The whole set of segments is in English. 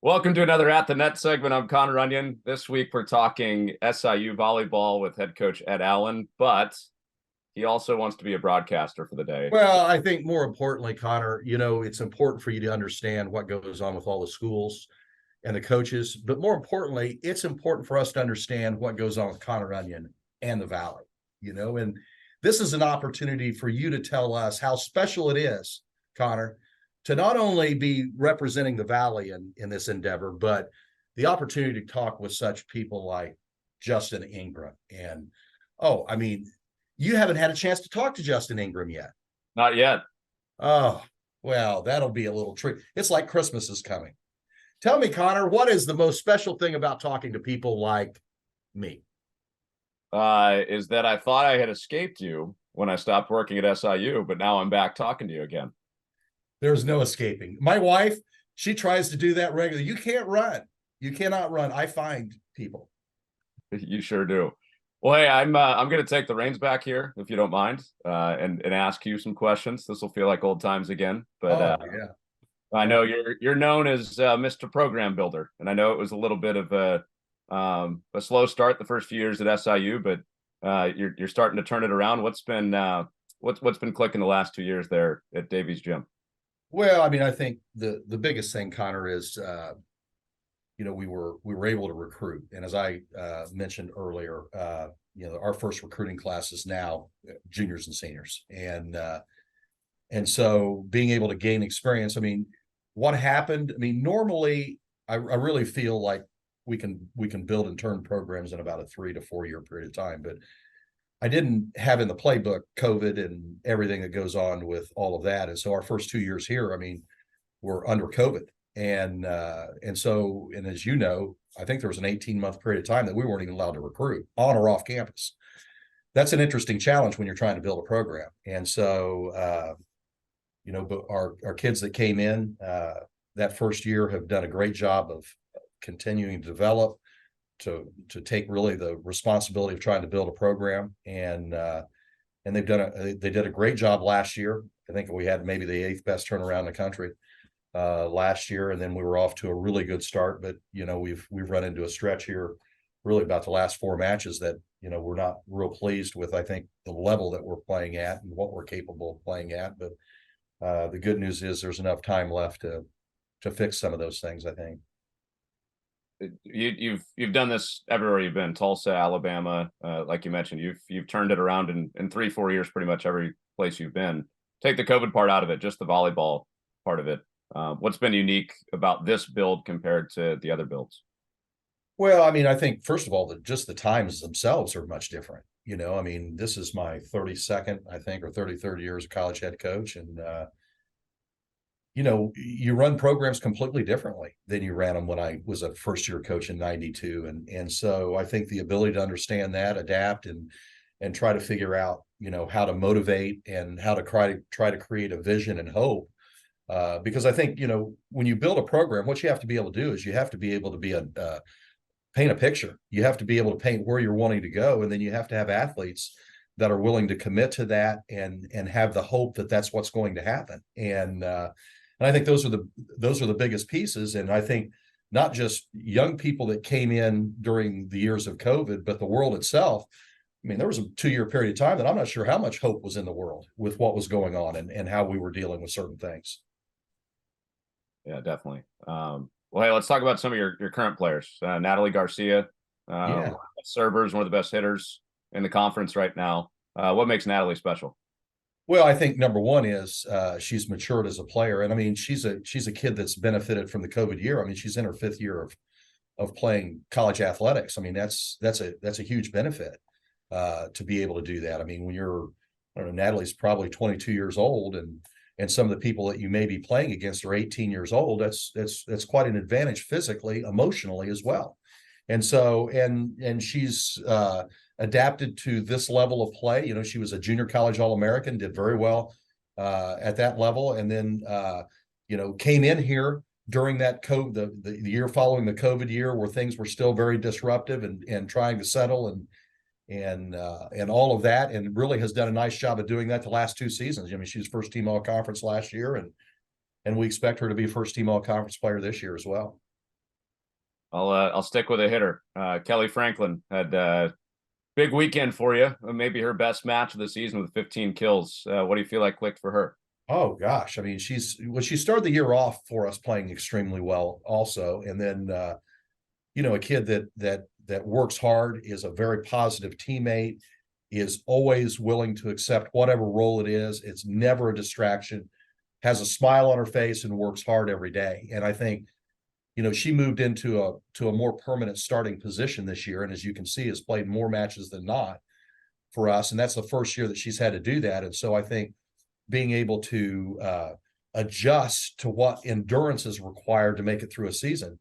Welcome to another At the Net segment. I'm Connor Onion. This week we're talking SIU volleyball with head coach Ed Allen, but he also wants to be a broadcaster for the day. Well, I think more importantly, Connor, it's important for you to understand what goes on with all the schools and the coaches. But more importantly, it's important for us to understand what goes on with Connor Onion and the Valley, and this is an opportunity for you to tell us how special it is, Connor, to not only be representing the Valley in this endeavor, but the opportunity to talk with such people like Justin Ingram. And, you haven't had a chance to talk to Justin Ingram yet. Not yet. Oh, well, that'll be a little trick. It's like Christmas is coming. Tell me, Connor, what is the most special thing about talking to people like me? Is that I thought I had escaped you when I stopped working at SIU, but now I'm back talking to you again. There's no escaping. My wife, she tries to do that regularly. You can't run. You cannot run. I find people. You sure do. Well, hey, I'm going to take the reins back here, if you don't mind, and ask you some questions. This will feel like old times again. But yeah. I know you're known as Mr. Program Builder, and I know it was a little bit of a slow start the first few years at SIU, but you're starting to turn it around. What's been clicking the last 2 years there at Davies Gym? Well, I think the biggest thing, Connor, is we were able to recruit, and as I mentioned earlier, our first recruiting class is now juniors and seniors, and so being able to gain experience. What happened? Normally, I really feel like we can build and turn programs in about a 3 to 4 year period of time, but I didn't have in the playbook COVID and everything that goes on with all of that. And so our first 2 years here, we're under COVID. And so as you know, I think there was an 18-month period of time that we weren't even allowed to recruit on or off campus. That's an interesting challenge when you're trying to build a program. And so, but our kids that came in that first year have done a great job of continuing to develop, to take really the responsibility of trying to build a program. And they did a great job last year. I think we had maybe the 8th best turnaround in the country last year, and then we were off to a really good start. But we've run into a stretch here, really about the last 4 matches that we're not real pleased with. I think the level that we're playing at and what we're capable of playing at. But the good news is there's enough time left to fix some of those things, I think. You've done this everywhere you've been. Tulsa, Alabama, like you mentioned, you've turned it around in 3-4 years, pretty much every place you've been. Take the COVID part out of it, just the volleyball part of it. What's been unique about this build compared to the other builds? Well, I think first of all, just the times themselves are much different. This is my 32nd, I think, or 33rd year as a college head coach, and you run programs completely differently than you ran them when I was a first year coach in 92. And so I think the ability to understand that, adapt, and try to figure out, how to motivate and how to try to create a vision and hope. Because I think, when you build a program, what you have to be able to do is you have to be able to paint a picture. You have to be able to paint where you're wanting to go. And then you have to have athletes that are willing to commit to that and have the hope that that's what's going to happen. And I think those are the biggest pieces. And I think not just young people that came in during the years of COVID, but the world itself. There was a 2-year period of time that I'm not sure how much hope was in the world with what was going on and how we were dealing with certain things. Yeah, definitely. Well, hey, let's talk about some of your current players. Natalie Garcia, servers, one of the best hitters in the conference right now. What makes Natalie special? Well, I think number one is she's matured as a player, and she's a kid that's benefited from the COVID year. She's in her 5th year of playing college athletics. That's a huge benefit to be able to do that. When Natalie's probably 22 years old, and some of the people that you may be playing against are 18 years old. That's quite an advantage physically, emotionally as well. And so, and she's adapted to this level of play. She was a junior college All-American, did very well at that level, and then came in here during that the year following the COVID year, where things were still very disruptive and trying to settle and all of that, and really has done a nice job of doing that the last 2 seasons. She was first team all conference last year, and we expect her to be first team all conference player this year as well. I'll stick with a hitter. Kelly Franklin had big weekend for you. Maybe her best match of the season with 15 kills. What do you feel like clicked for her? Oh gosh, I mean, she started the year off for us playing extremely well, also, and then a kid that works hard, is a very positive teammate, is always willing to accept whatever role it is. It's never a distraction, has a smile on her face, and works hard every day. And I think, she moved into a more permanent starting position this year, and as you can see, has played more matches than not for us. And that's the first year that she's had to do that. And so I think being able to adjust to what endurance is required to make it through a season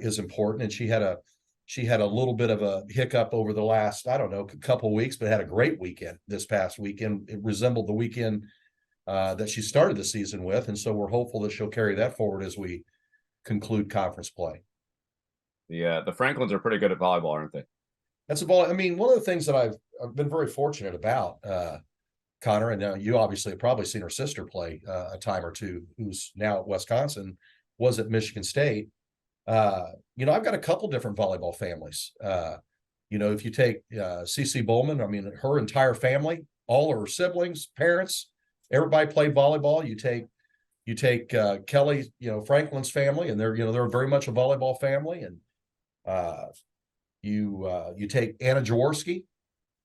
is important. And she had a little bit of a hiccup over the last, I don't know, couple of weeks, but had a great weekend this past weekend. It resembled the weekend that she started the season with. And so we're hopeful that she'll carry that forward as we conclude conference play. The Franklins are pretty good at volleyball, aren't they? That's a ball. I mean, one of the things that I've been very fortunate about, Connor, and you obviously have probably seen her sister play a time or two, who's now at Wisconsin, was at Michigan State. I've got a couple different volleyball families. If you take CC Bowman, I mean, her entire family, all her siblings, parents, everybody played volleyball. You take Kelly, Franklin's family, and they're very much a volleyball family. And you take Anna Jaworski,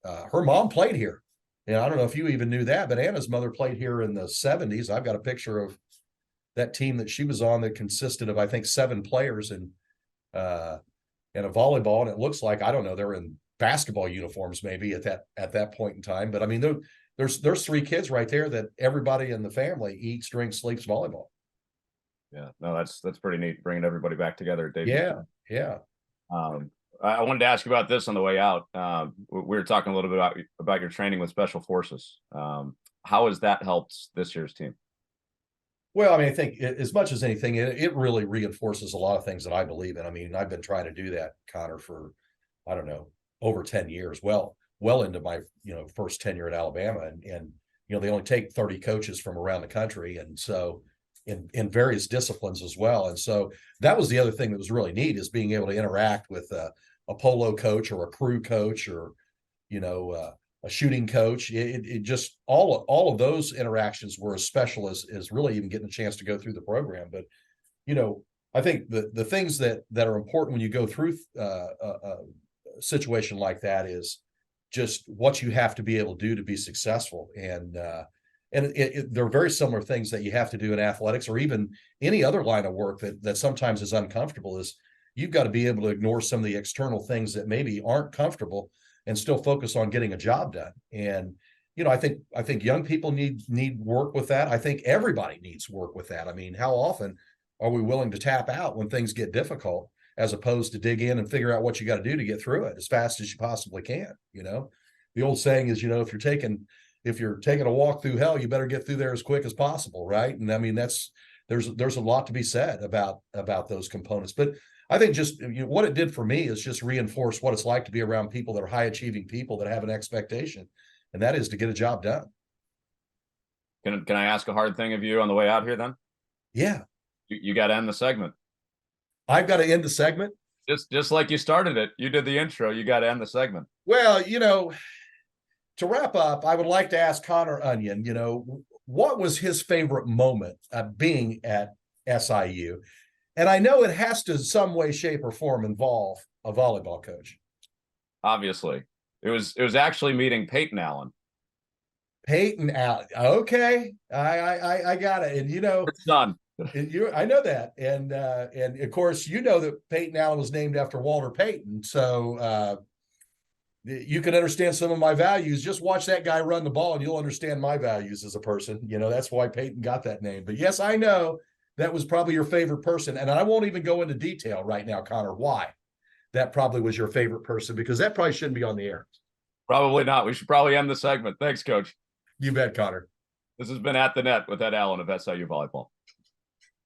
her mom played here. And I don't know if you even knew that, but Anna's mother played here in the 70s. I've got a picture of that team that she was on that consisted of, I think, 7 players and a volleyball. And it looks like, I don't know, they're in basketball uniforms maybe at that point in time. But I mean, there's 3 kids right there that everybody in the family eats, drinks, sleeps volleyball. Yeah, no, that's pretty neat, bringing everybody back together at debut. Yeah. I wanted to ask you about this on the way out. We were talking a little bit about your training with Special Forces. How has that helped this year's team? Well, I mean, I think as much as anything, it really reinforces a lot of things that I believe in. I mean, I've been trying to do that, Connor, for, I don't know, over 10 years. Well into my, first tenure at Alabama. And they only take 30 coaches from around the country. And so in various disciplines as well. And so that was the other thing that was really neat, is being able to interact with a polo coach or a crew coach or, a shooting coach. It just, all of those interactions were as special as really even getting a chance to go through the program. But, I think the things that are important when you go through a situation like that is just what you have to be able to do to be successful. And there are very similar things that you have to do in athletics or even any other line of work that sometimes is uncomfortable. Is you've got to be able to ignore some of the external things that maybe aren't comfortable and still focus on getting a job done. And, I think young people need work with that. I think everybody needs work with that. I mean, how often are we willing to tap out when things get difficult, as opposed to dig in and figure out what you got to do to get through it as fast as you possibly can? The old saying is, if you're taking a walk through hell, you better get through there as quick as possible. Right. And I mean, there's a lot to be said about those components, but I think just what it did for me is just reinforce what it's like to be around people that are high achieving people that have an expectation, and that is to get a job done. Can I ask a hard thing of you on the way out here then? Yeah. You got to end the segment. I've got to end the segment? Just like you started it. You did the intro. You got to end the segment. Well, to wrap up, I would like to ask Connor Onion, what was his favorite moment being at SIU? And I know it has to, in some way, shape, or form, involve a volleyball coach. Obviously. It was actually meeting Peyton Allen. Peyton Allen. Okay. I got it. And it's done. I know that. And of course, that Peyton Allen was named after Walter Payton. So you can understand some of my values. Just watch that guy run the ball and you'll understand my values as a person. That's why Peyton got that name. But yes, I know that was probably your favorite person. And I won't even go into detail right now, Connor, why that probably was your favorite person, because that probably shouldn't be on the air. Probably not. We should probably end the segment. Thanks, Coach. You bet, Connor. This has been At the Net with Ed Allen of SIU Volleyball.